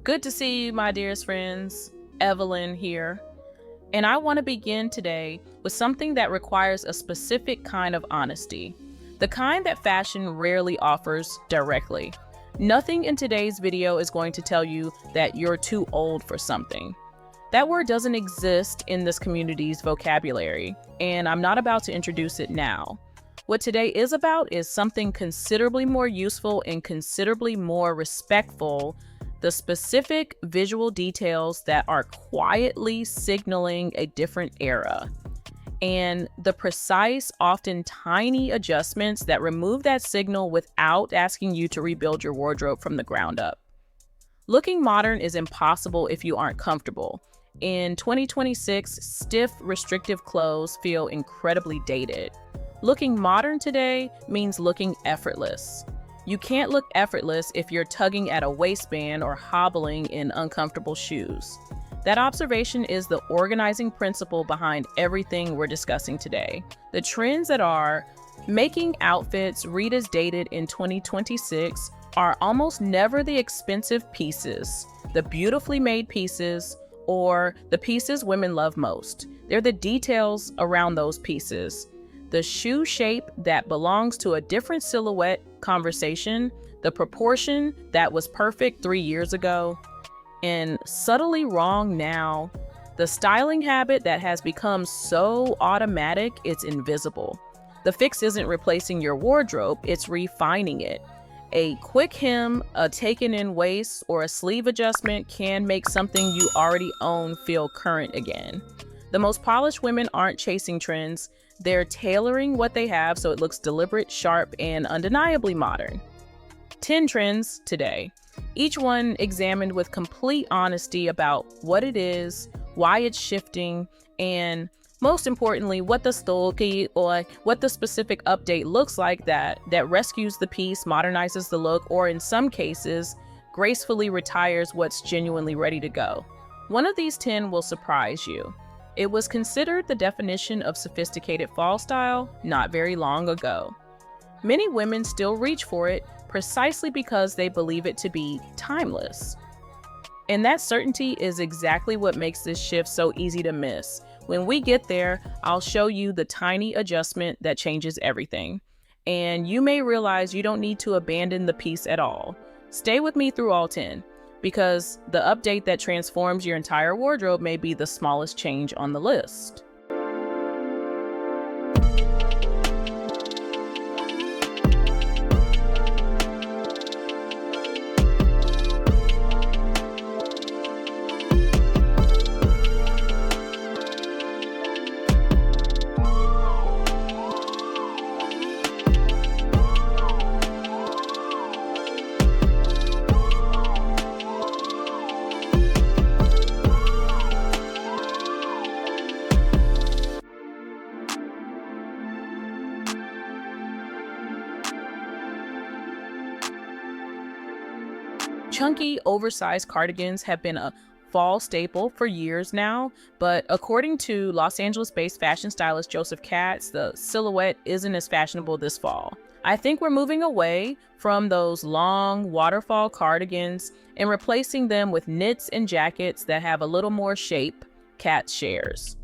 Good to see you, my dearest friends. Evelyn here. And I want to begin today with something that requires a specific kind of honesty, the kind that fashion rarely offers directly. Nothing in today's video is going to tell you that you're too old for something. That word doesn't exist in this community's vocabulary, and I'm not about to introduce it now. What today is about is something considerably more useful and considerably more respectful: the specific visual details that are quietly signaling a different era, and the precise, often tiny adjustments that remove that signal without asking you to rebuild your wardrobe from the ground up. Looking modern is impossible if you aren't comfortable. In 2026, stiff, restrictive clothes feel incredibly dated. Looking modern today means looking effortless. You can't look effortless if you're tugging at a waistband or hobbling in uncomfortable shoes. That observation is the organizing principle behind everything we're discussing today. The trends that are making outfits read as dated in 2026 are almost never the expensive pieces, the beautifully made pieces, or the pieces women love most. They're the details around those pieces. The shoe shape that belongs to a different silhouette conversation, the proportion that was perfect 3 years ago and subtly wrong now, the styling habit that has become so automatic it's invisible. The fix isn't replacing your wardrobe, it's refining it. A quick hem, a taken-in waist, or a sleeve adjustment can make something you already own feel current again. The most polished women aren't chasing trends. They're tailoring what they have so it looks deliberate, sharp, and undeniably modern. 10 trends today, each one examined with complete honesty about what it is, why it's shifting, and most importantly, what the story or what the specific update looks like that rescues the piece, modernizes the look, or in some cases, gracefully retires what's genuinely ready to go. One of these 10 will surprise you. It was considered the definition of sophisticated fall style not very long ago. Many women still reach for it precisely because they believe it to be timeless. And that certainty is exactly what makes this shift so easy to miss. When we get there, I'll show you the tiny adjustment that changes everything. And you may realize you don't need to abandon the piece at all. Stay with me through all 10. Because the update that transforms your entire wardrobe may be the smallest change on the list. Chunky, oversized cardigans have been a fall staple for years now, but according to Los Angeles-based fashion stylist Joseph Katz, the silhouette isn't as fashionable this fall. I think we're moving away from those long waterfall cardigans and replacing them with knits and jackets that have a little more shape, Katz shares.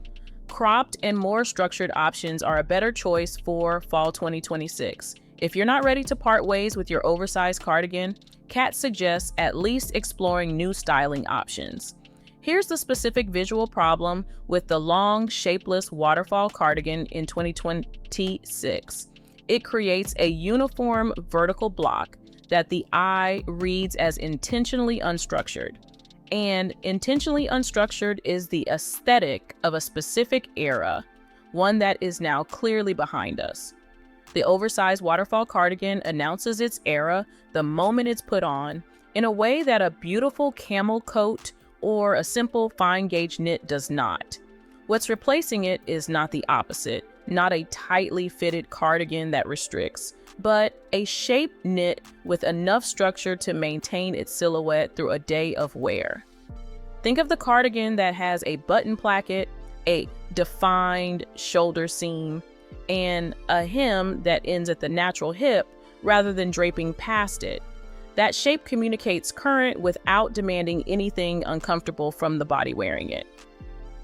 Cropped and more structured options are a better choice for fall 2026. If you're not ready to part ways with your oversized cardigan, Katz suggests at least exploring new styling options. Here's the specific visual problem with the long, shapeless waterfall cardigan in 2026. It creates a uniform vertical block that the eye reads as intentionally unstructured. And intentionally unstructured is the aesthetic of a specific era, one that is now clearly behind us. The oversized waterfall cardigan announces its era the moment it's put on, in a way that a beautiful camel coat or a simple fine gauge knit does not. What's replacing it is not the opposite, not a tightly fitted cardigan that restricts, but a shape knit with enough structure to maintain its silhouette through a day of wear. Think of the cardigan that has a button placket, a defined shoulder seam, and a hem that ends at the natural hip rather than draping past it. That shape communicates current without demanding anything uncomfortable from the body wearing it.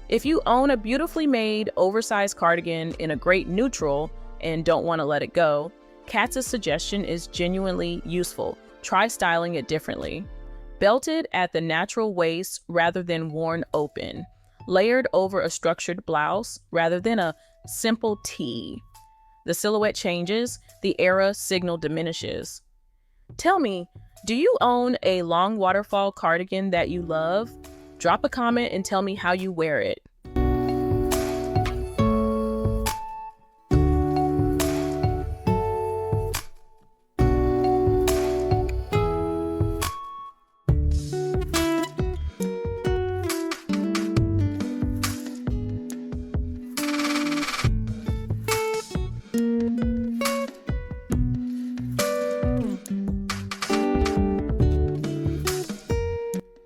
If you own a beautifully made, oversized cardigan in a great neutral and don't want to let it go, Katz's suggestion is genuinely useful. Try styling it differently. Belted at the natural waist rather than worn open. Layered over a structured blouse rather than a simple tee. The silhouette changes, the era signal diminishes. Tell me, do you own a long waterfall cardigan that you love? Drop a comment and tell me how you wear it.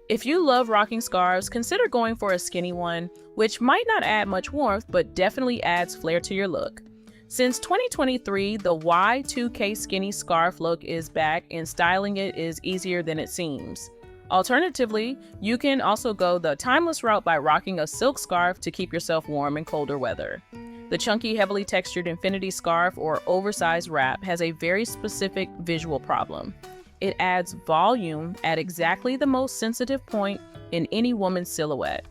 If you love rocking scarves, consider going for a skinny one, which might not add much warmth, but definitely adds flair to your look. Since 2023, the Y2K skinny scarf look is back, and styling it is easier than it seems. Alternatively, you can also go the timeless route by rocking a silk scarf to keep yourself warm in colder weather. The chunky, heavily textured infinity scarf or oversized wrap has a very specific visual problem. It adds volume at exactly the most sensitive point in any woman's silhouette.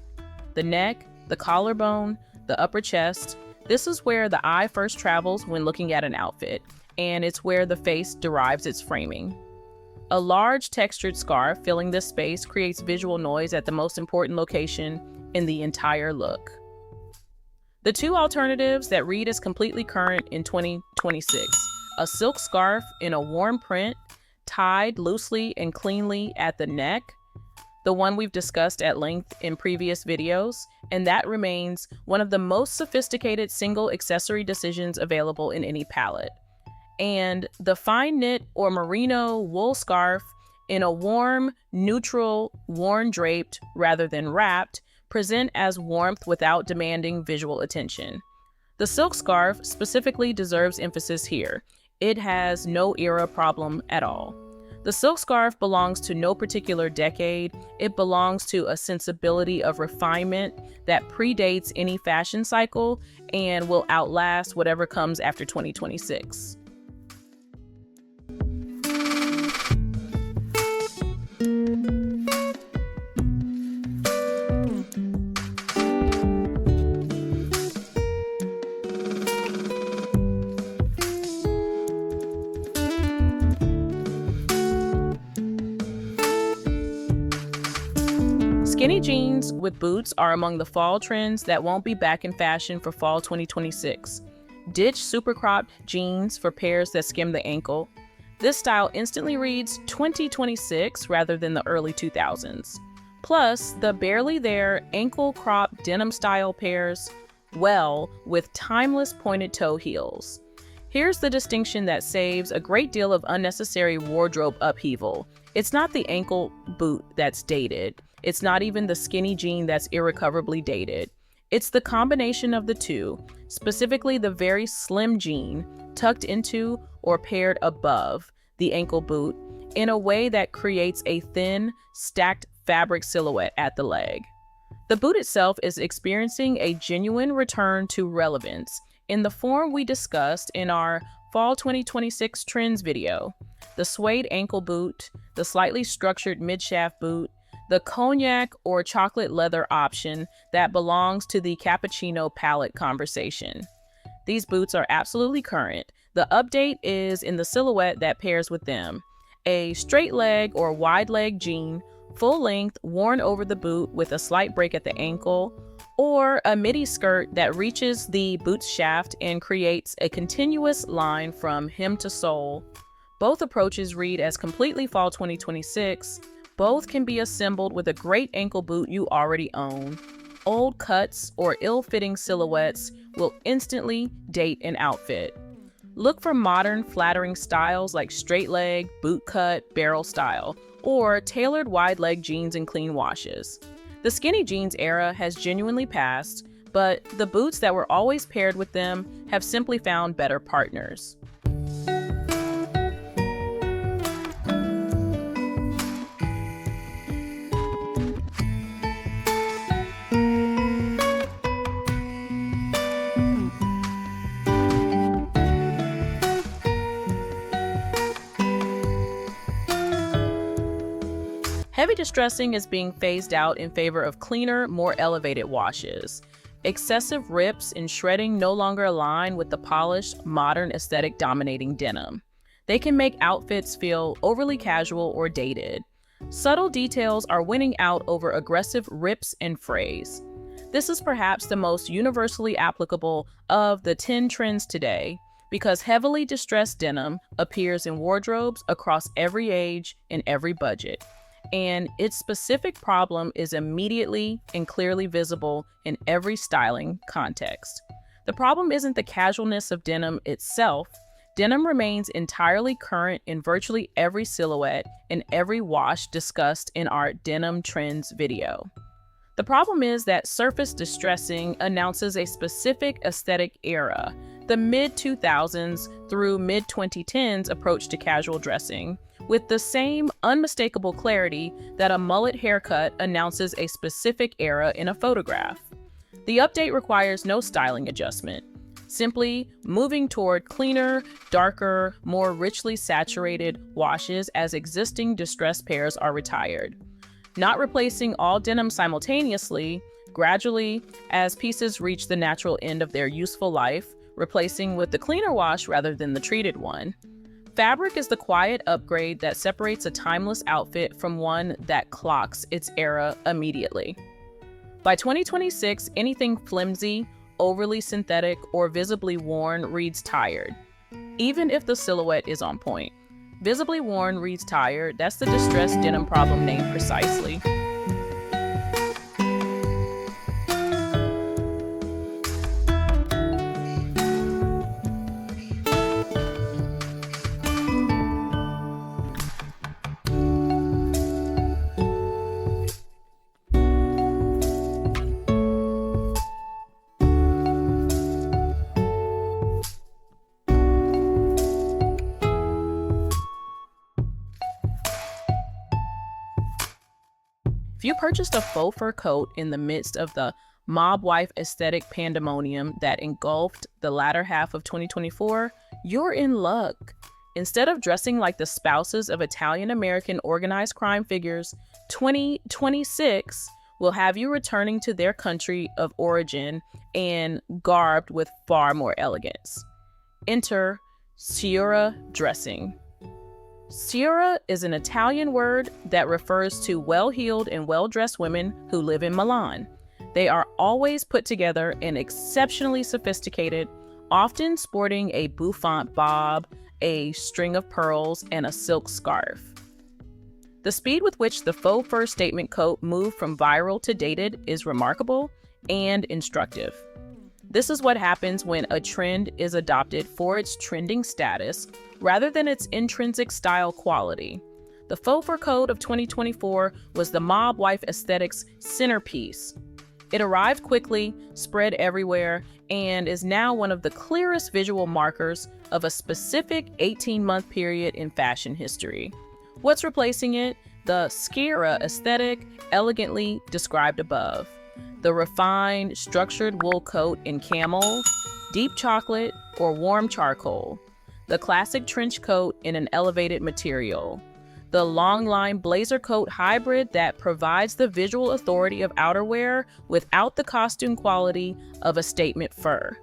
The neck, the collarbone, the upper chest. This is where the eye first travels when looking at an outfit, and it's where the face derives its framing. A large textured scarf filling this space creates visual noise at the most important location in the entire look. The two alternatives that read as completely current in 2026, a silk scarf in a warm print tied loosely and cleanly at the neck, the one we've discussed at length in previous videos, and that remains one of the most sophisticated single accessory decisions available in any palette. And the fine knit or merino wool scarf in a warm, neutral, worn draped rather than wrapped, present as warmth without demanding visual attention. The silk scarf specifically deserves emphasis here. It has no era problem at all. The silk scarf belongs to no particular decade. It belongs to a sensibility of refinement that predates any fashion cycle and will outlast whatever comes after 2026. Skinny jeans with boots are among the fall trends that won't be back in fashion for fall 2026. Ditch super cropped jeans for pairs that skim the ankle. This style instantly reads 2026 rather than the early 2000s. Plus, the barely there ankle crop denim style pairs well with timeless pointed toe heels. Here's the distinction that saves a great deal of unnecessary wardrobe upheaval. It's not the ankle boot that's dated. It's not even the skinny jean that's irrecoverably dated. It's the combination of the two, specifically the very slim jean tucked into or paired above the ankle boot in a way that creates a thin, stacked fabric silhouette at the leg. The boot itself is experiencing a genuine return to relevance in the form we discussed in our Fall 2026 Trends video. The suede ankle boot, the slightly structured mid-shaft boot, the cognac or chocolate leather option that belongs to the cappuccino palette conversation. These boots are absolutely current. The update is in the silhouette that pairs with them. A straight leg or wide leg jean, full length, worn over the boot with a slight break at the ankle, or a midi skirt that reaches the boot's shaft and creates a continuous line from hem to sole. Both approaches read as completely fall 2026. Both can be assembled with a great ankle boot you already own. Old cuts or ill-fitting silhouettes will instantly date an outfit. Look for modern, flattering styles like straight leg, boot cut, barrel style, or tailored wide leg jeans and clean washes. The skinny jeans era has genuinely passed, but the boots that were always paired with them have simply found better partners. Heavy distressing is being phased out in favor of cleaner, more elevated washes. Excessive rips and shredding no longer align with the polished, modern aesthetic dominating denim. They can make outfits feel overly casual or dated. Subtle details are winning out over aggressive rips and frays. This is perhaps the most universally applicable of the 10 trends today, because heavily distressed denim appears in wardrobes across every age and every budget, and its specific problem is immediately and clearly visible in every styling context. The problem isn't the casualness of denim itself. Denim remains entirely current in virtually every silhouette and every wash discussed in our Denim Trends video. The problem is that surface distressing announces a specific aesthetic era, the mid-2000s through mid-2010s approach to casual dressing, with the same unmistakable clarity that a mullet haircut announces a specific era in a photograph. The update requires no styling adjustment, simply moving toward cleaner, darker, more richly saturated washes as existing distressed pairs are retired. Not replacing all denim simultaneously, gradually, as pieces reach the natural end of their useful life, replacing with the cleaner wash rather than the treated one. Fabric is the quiet upgrade that separates a timeless outfit from one that clocks its era immediately. By 2026, anything flimsy, overly synthetic, or visibly worn reads tired, even if the silhouette is on point. Visibly worn reads tired. That's the distressed denim problem named precisely. If you purchased a faux fur coat in the midst of the mob wife aesthetic pandemonium that engulfed the latter half of 2024, you're in luck. Instead of dressing like the spouses of Italian-American organized crime figures, 2026 will have you returning to their country of origin and garbed with far more elegance. Enter Sciura dressing. Sciura is an Italian word that refers to well-heeled and well-dressed women who live in Milan. They are always put together and exceptionally sophisticated, often sporting a bouffant bob, a string of pearls, and a silk scarf. The speed with which the faux fur statement coat moved from viral to dated is remarkable and instructive. This is what happens when a trend is adopted for its trending status rather than its intrinsic style quality. The faux fur coat of 2024 was the mob wife aesthetic's centerpiece. It arrived quickly, spread everywhere, and is now one of the clearest visual markers of a specific 18-month period in fashion history. What's replacing it? The Sciura aesthetic, elegantly described above. The refined, structured wool coat in camel, deep chocolate, or warm charcoal. The classic trench coat in an elevated material. The long line blazer coat hybrid that provides the visual authority of outerwear without the costume quality of a statement fur.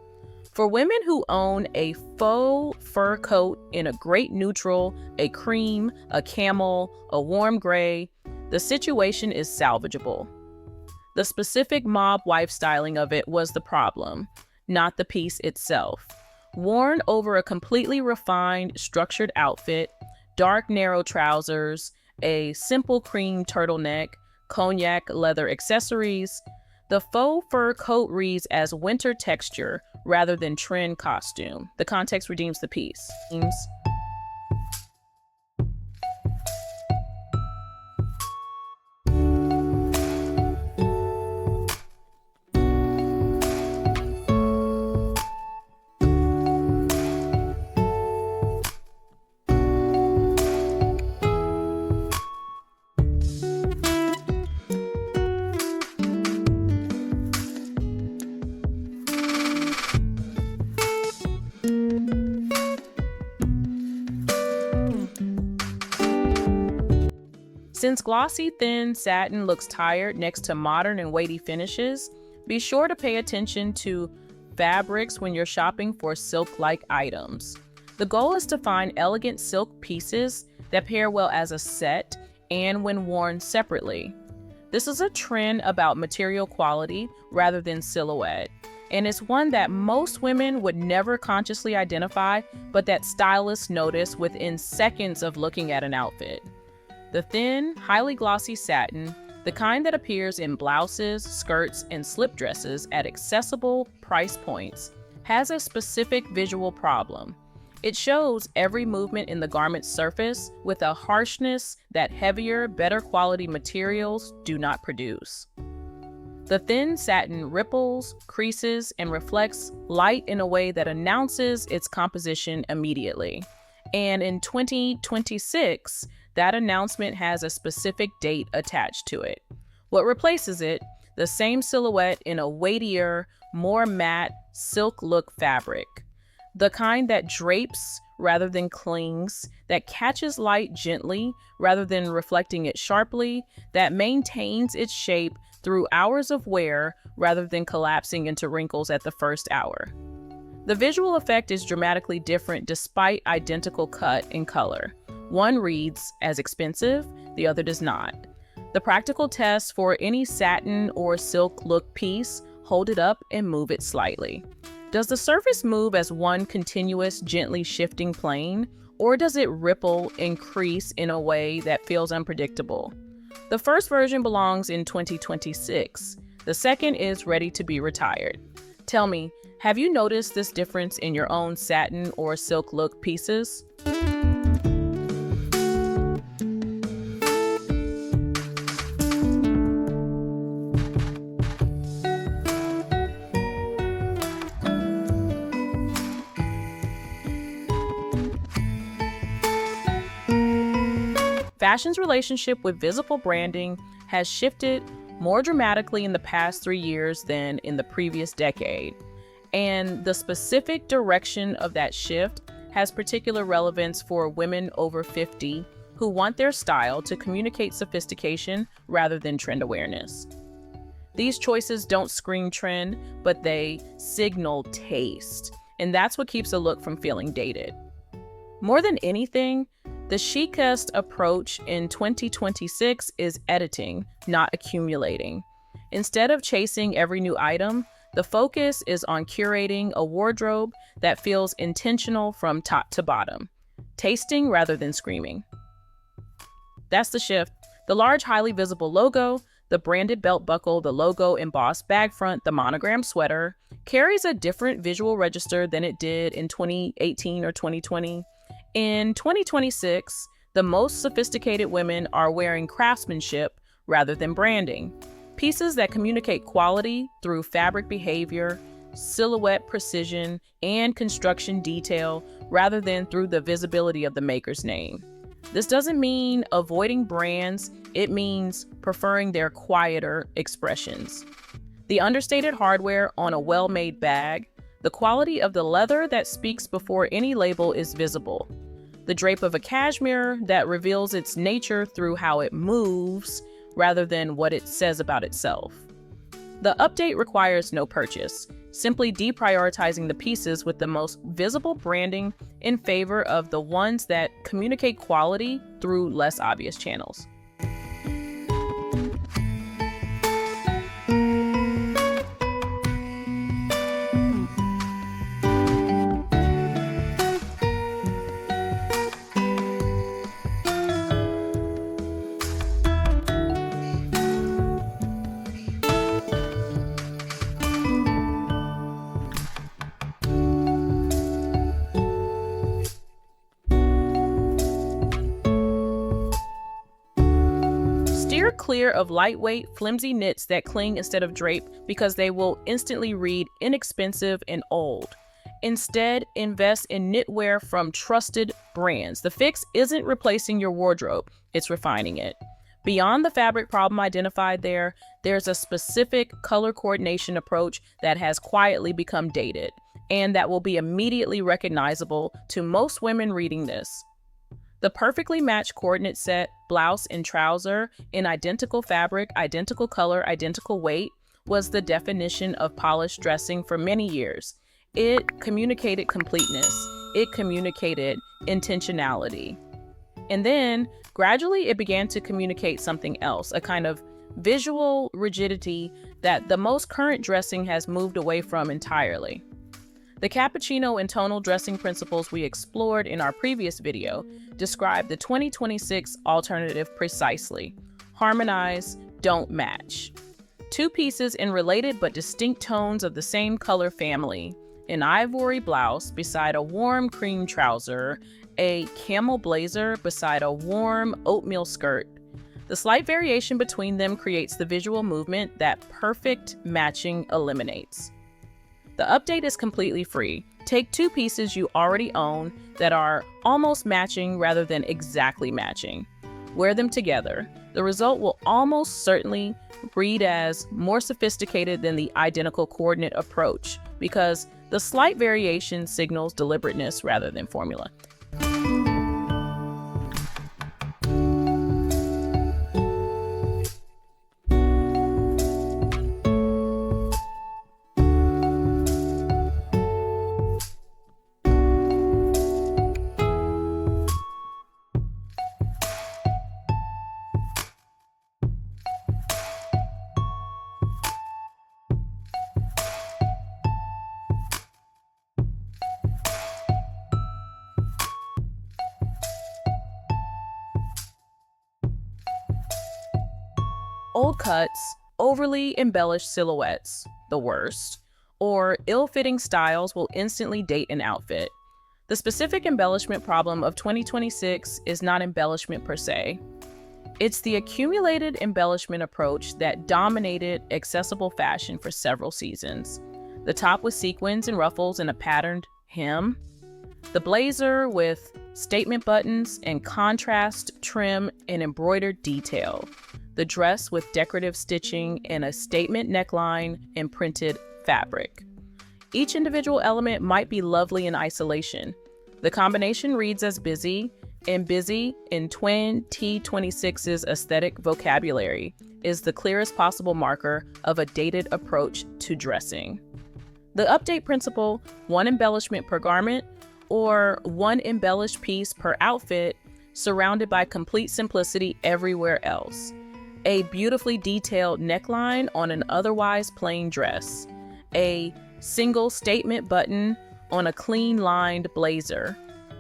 For women who own a faux fur coat in a great neutral, a cream, a camel, a warm gray, the situation is salvageable. The specific mob wife styling of it was the problem, not the piece itself. Worn over a completely refined, structured outfit, dark narrow trousers, a simple cream turtleneck, cognac leather accessories, the faux fur coat reads as winter texture rather than trend costume. The context redeems the piece. Since glossy, thin satin looks tired next to modern and weighty finishes, be sure to pay attention to fabrics when you're shopping for silk-like items. The goal is to find elegant silk pieces that pair well as a set and when worn separately. This is a trend about material quality rather than silhouette, and it's one that most women would never consciously identify, but that stylists notice within seconds of looking at an outfit. The thin, highly glossy satin, the kind that appears in blouses, skirts, and slip dresses at accessible price points, has a specific visual problem. It shows every movement in the garment's surface with a harshness that heavier, better quality materials do not produce. The thin satin ripples, creases, and reflects light in a way that announces its composition immediately. And in 2026, that announcement has a specific date attached to it. What replaces it? The same silhouette in a weightier, more matte silk look fabric. The kind that drapes rather than clings, that catches light gently rather than reflecting it sharply, that maintains its shape through hours of wear rather than collapsing into wrinkles at the first hour. The visual effect is dramatically different despite identical cut and color. One reads as expensive, the other does not. The practical test for any satin or silk look piece: hold it up and move it slightly. Does the surface move as one continuous, gently shifting plane, or does it ripple and crease in a way that feels unpredictable? The first version belongs in 2026. The second is ready to be retired. Tell me, have you noticed this difference in your own satin or silk look pieces? Fashion's relationship with visible branding has shifted more dramatically in the past 3 years than in the previous decade. And the specific direction of that shift has particular relevance for women over 50 who want their style to communicate sophistication rather than trend awareness. These choices don't scream trend, but they signal taste. And that's what keeps a look from feeling dated. More than anything, the chicest approach in 2026 is editing, not accumulating. Instead of chasing every new item, the focus is on curating a wardrobe that feels intentional from top to bottom, tasting rather than screaming. That's the shift. The large, highly visible logo, the branded belt buckle, the logo embossed bag front, the monogram sweater, carries a different visual register than it did in 2018 or 2020. In 2026, the most sophisticated women are wearing craftsmanship rather than branding. Pieces that communicate quality through fabric behavior, silhouette precision, and construction detail rather than through the visibility of the maker's name. This doesn't mean avoiding brands, it means preferring their quieter expressions. The understated hardware on a well-made bag, the quality of the leather that speaks before any label is visible, the drape of a cashmere that reveals its nature through how it moves rather than what it says about itself. The update requires no purchase, simply deprioritizing the pieces with the most visible branding in favor of the ones that communicate quality through less obvious channels. Steer clear of lightweight, flimsy knits that cling instead of drape because they will instantly read inexpensive and old. Instead, invest in knitwear from trusted brands. The fix isn't replacing your wardrobe, it's refining it. Beyond the fabric problem identified there's a specific color coordination approach that has quietly become dated, and that will be immediately recognizable to most women reading this. The perfectly matched coordinate set, blouse and trouser in identical fabric, identical color, identical weight was the definition of polished dressing for many years. It communicated completeness. It communicated intentionality. And then gradually it began to communicate something else, a kind of visual rigidity that the most current dressing has moved away from entirely. The cappuccino and tonal dressing principles we explored in our previous video describe the 2026 alternative precisely. Harmonize, don't match. Two pieces in related but distinct tones of the same color family, an ivory blouse beside a warm cream trouser, a camel blazer beside a warm oatmeal skirt. The slight variation between them creates the visual movement that perfect matching eliminates. The update is completely free. Take two pieces you already own that are almost matching rather than exactly matching. Wear them together. The result will almost certainly read as more sophisticated than the identical coordinate approach because the slight variation signals deliberateness rather than formula. Old cuts, overly embellished silhouettes, the worst, or ill-fitting styles will instantly date an outfit. The specific embellishment problem of 2026 is not embellishment per se. It's the accumulated embellishment approach that dominated accessible fashion for several seasons. The top with sequins and ruffles and a patterned hem. The blazer with statement buttons and contrast trim and embroidered detail. The dress with decorative stitching and a statement neckline and printed fabric. Each individual element might be lovely in isolation. The combination reads as busy, and busy in 2026's aesthetic vocabulary is the clearest possible marker of a dated approach to dressing. The update principle, one embellishment per garment, or one embellished piece per outfit, surrounded by complete simplicity everywhere else. A beautifully detailed neckline on an otherwise plain dress. A single statement button on a clean lined blazer.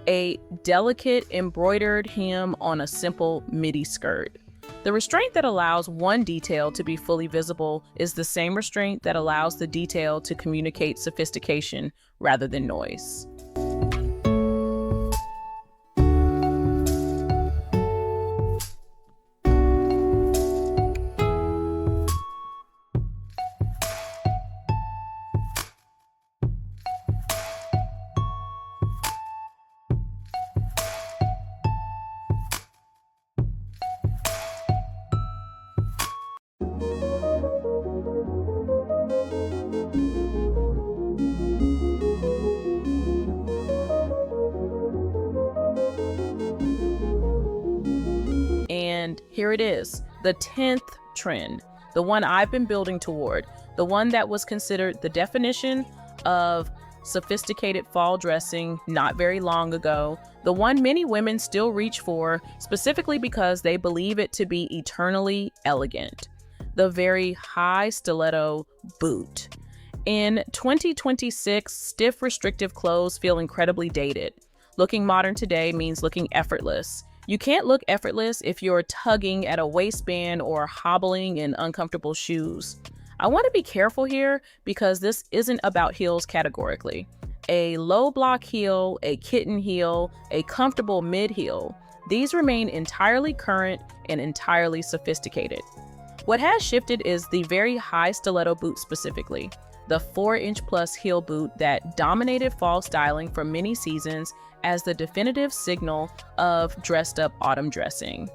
A delicate embroidered hem on a simple midi skirt. The restraint that allows one detail to be fully visible is the same restraint that allows the detail to communicate sophistication rather than noise. And here it is, the 10th trend, the one I've been building toward, the one that was considered the definition of sophisticated fall dressing not very long ago, the one many women still reach for, specifically because they believe it to be eternally elegant, the very high stiletto boot. In 2026, stiff, restrictive clothes feel incredibly dated. Looking modern today means looking effortless. You can't look effortless if you're tugging at a waistband or hobbling in uncomfortable shoes. I want to be careful here because this isn't about heels categorically. A low block heel, a kitten heel, a comfortable mid heel, these remain entirely current and entirely sophisticated. What has shifted is the very high stiletto boot specifically, the 4-inch plus heel boot that dominated fall styling for many seasons as the definitive signal of dressed up autumn dressing.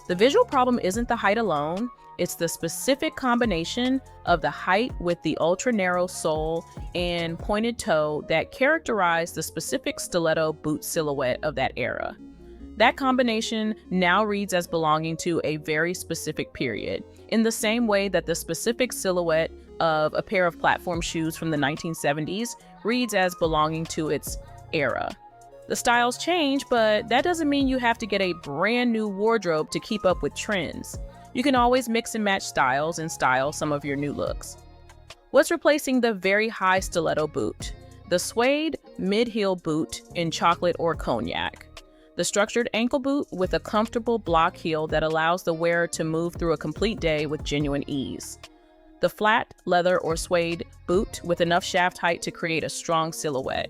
The visual problem isn't the height alone, it's the specific combination of the height with the ultra narrow sole and pointed toe that characterize the specific stiletto boot silhouette of that era. That combination now reads as belonging to a very specific period, in the same way that the specific silhouette of a pair of platform shoes from the 1970s reads as belonging to its era. The styles change, but that doesn't mean you have to get a brand new wardrobe to keep up with trends. You can always mix and match styles and style some of your new looks. What's replacing the very high stiletto boot? The suede mid-heel boot in chocolate or cognac. The structured ankle boot with a comfortable block heel that allows the wearer to move through a complete day with genuine ease. The flat leather or suede boot with enough shaft height to create a strong silhouette.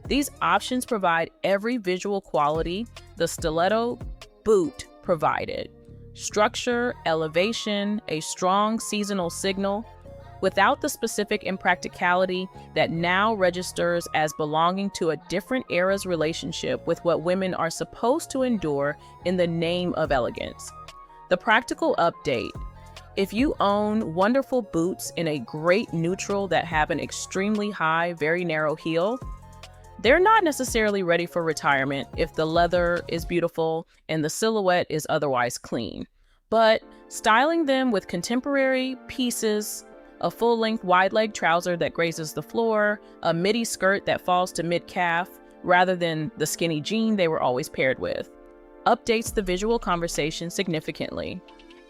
These options provide every visual quality the stiletto boot provided. Structure, elevation, a strong seasonal signal, without the specific impracticality that now registers as belonging to a different era's relationship with what women are supposed to endure in the name of elegance. The practical update. If you own wonderful boots in a great neutral that have an extremely high, very narrow heel, they're not necessarily ready for retirement if the leather is beautiful and the silhouette is otherwise clean. But styling them with contemporary pieces, a full-length wide-leg trouser that grazes the floor, a midi skirt that falls to mid-calf, rather than the skinny jean they were always paired with, updates the visual conversation significantly.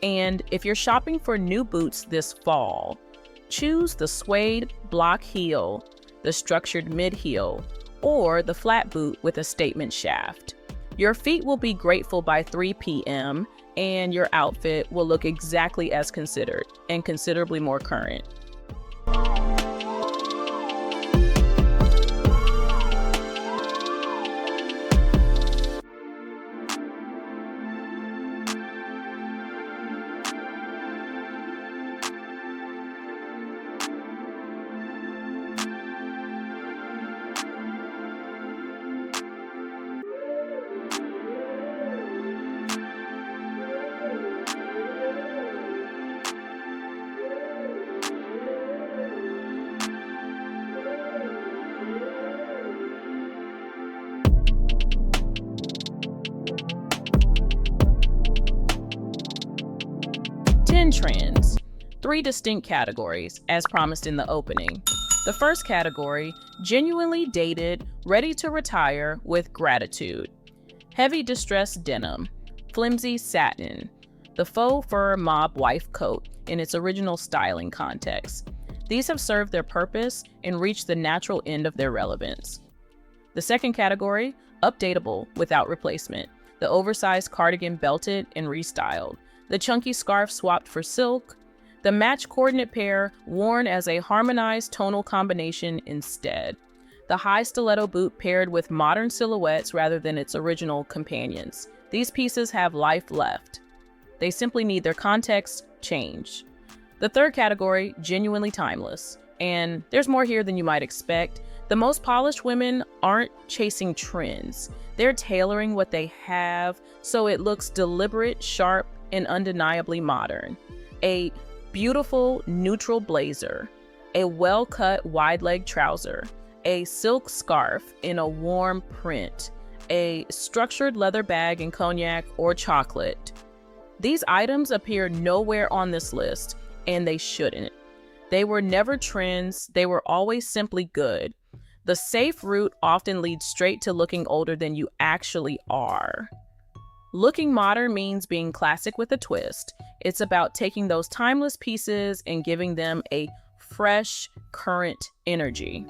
And if you're shopping for new boots this fall, choose the suede block heel, the structured mid-heel, or the flat boot with a statement shaft. Your feet will be grateful by 3 p.m., and your outfit will look exactly as considered and considerably more current. 10 trends, 3 distinct categories, as promised in the opening. The first category, genuinely dated, ready to retire with gratitude. Heavy distressed denim, flimsy satin, the faux fur mob wife coat in its original styling context. These have served their purpose and reached the natural end of their relevance. The second category, updatable without replacement. The oversized cardigan belted and restyled. The chunky scarf swapped for silk. The match coordinate pair worn as a harmonized tonal combination instead. The high stiletto boot paired with modern silhouettes rather than its original companions. These pieces have life left. They simply need their context changed. The third category, genuinely timeless. And there's more here than you might expect. The most polished women aren't chasing trends. They're tailoring what they have so it looks deliberate, sharp, and undeniably modern. A beautiful neutral blazer, a well-cut wide-leg trouser, a silk scarf in a warm print, a structured leather bag in cognac or chocolate. These items appear nowhere on this list, and they shouldn't. They were never trends, they were always simply good. The safe route often leads straight to looking older than you actually are. Looking modern means being classic with a twist. It's about taking those timeless pieces and giving them a fresh, current energy.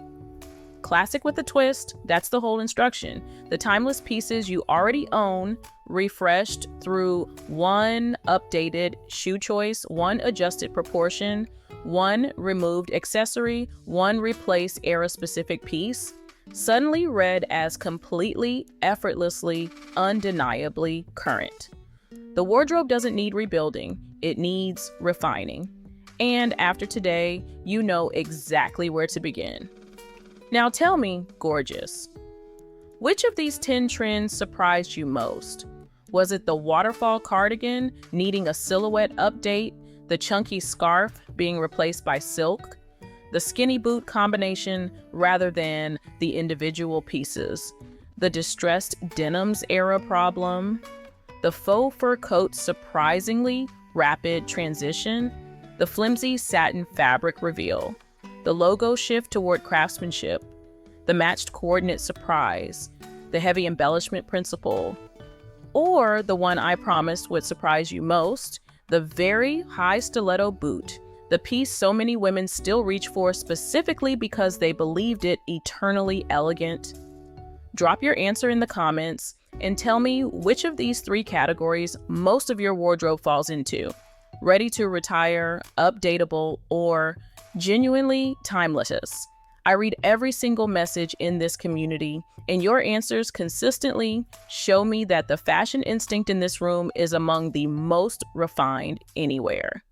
Classic with a twist, that's the whole instruction. The timeless pieces you already own, refreshed through one updated shoe choice, one adjusted proportion, one removed accessory, one replaced era-specific piece, suddenly read as completely, effortlessly, undeniably current. The wardrobe doesn't need rebuilding, it needs refining. And after today, you know exactly where to begin. Now tell me, gorgeous, which of these 10 trends surprised you most? Was it the waterfall cardigan needing a silhouette update, the chunky scarf being replaced by silk, the skinny boot combination rather than the individual pieces, the distressed denims era problem, the faux fur coat's surprisingly rapid transition, the flimsy satin fabric reveal, the logo shift toward craftsmanship, the matched coordinate surprise, the heavy embellishment principle, or the one I promised would surprise you most, the very high stiletto boot, the piece so many women still reach for specifically because they believed it eternally elegant. Drop your answer in the comments and tell me which of these 3 categories most of your wardrobe falls into: ready to retire, updatable, or genuinely timeless. I read every single message in this community, and your answers consistently show me that the fashion instinct in this room is among the most refined anywhere.